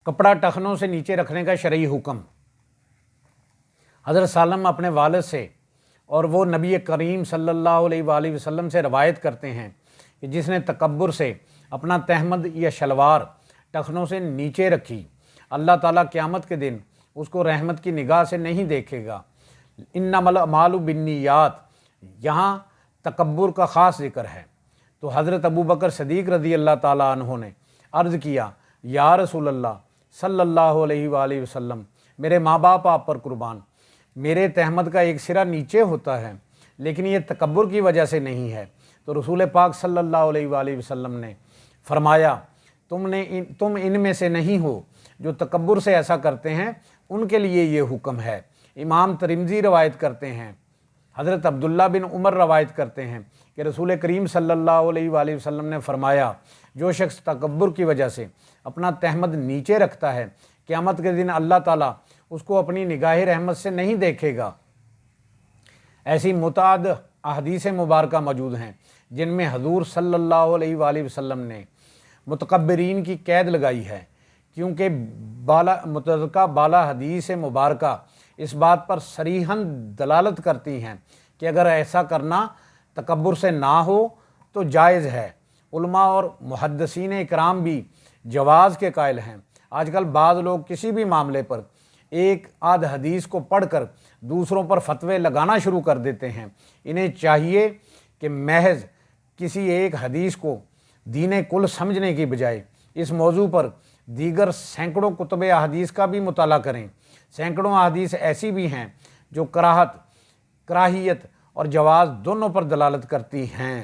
کپڑا ٹخنوں سے نیچے رکھنے کا شرعی حکم۔ حضرت سالم اپنے والد سے اور وہ نبی کریم صلی اللہ علیہ وآلہ وسلم سے روایت کرتے ہیں کہ جس نے تکبر سے اپنا تہمد یا شلوار ٹخنوں سے نیچے رکھی، اللہ تعالیٰ قیامت کے دن اس کو رحمت کی نگاہ سے نہیں دیکھے گا۔ انما الاعمال بالنیات، یہاں تکبر کا خاص ذکر ہے۔ تو حضرت ابوبکر صدیق رضی اللہ تعالیٰ عنہ نے عرض کیا، یا رسول اللہ صلی اللہ علیہ وآلہ وسلم، میرے ماں باپ آپ پر قربان، میرے تہمد کا ایک سرا نیچے ہوتا ہے، لیکن یہ تکبر کی وجہ سے نہیں ہے۔ تو رسول پاک صلی اللہ علیہ وآلہ وسلم نے فرمایا، تم ان میں سے نہیں ہو جو تکبر سے ایسا کرتے ہیں، ان کے لیے یہ حکم ہے۔ امام ترمذی روایت کرتے ہیں، حضرت عبداللہ بن عمر روایت کرتے ہیں کہ رسول کریم صلی اللہ علیہ وآلہ وسلم نے فرمایا، جو شخص تکبر کی وجہ سے اپنا تہمد نیچے رکھتا ہے، قیامت کے دن اللہ تعالیٰ اس کو اپنی نگاہ رحمت سے نہیں دیکھے گا۔ ایسی متعدد احادیث مبارکہ موجود ہیں جن میں حضور صلی اللہ علیہ وآلہ وسلم نے متکبرین کی قید لگائی ہے، کیونکہ متذکرہ بالا حدیث مبارکہ اس بات پر صریحاً دلالت کرتی ہیں کہ اگر ایسا کرنا تکبر سے نہ ہو تو جائز ہے۔ علماء اور محدثین اکرام بھی جواز کے قائل ہیں۔ آج کل بعض لوگ کسی بھی معاملے پر ایک آدھ حدیث کو پڑھ کر دوسروں پر فتوے لگانا شروع کر دیتے ہیں۔ انہیں چاہیے کہ محض کسی ایک حدیث کو دین کل سمجھنے کی بجائے اس موضوع پر دیگر سینکڑوں کتب احادیث کا بھی مطالعہ کریں۔ سینکڑوں احادیث ایسی بھی ہیں جو کراہت، کراہیت اور جواز دونوں پر دلالت کرتی ہیں۔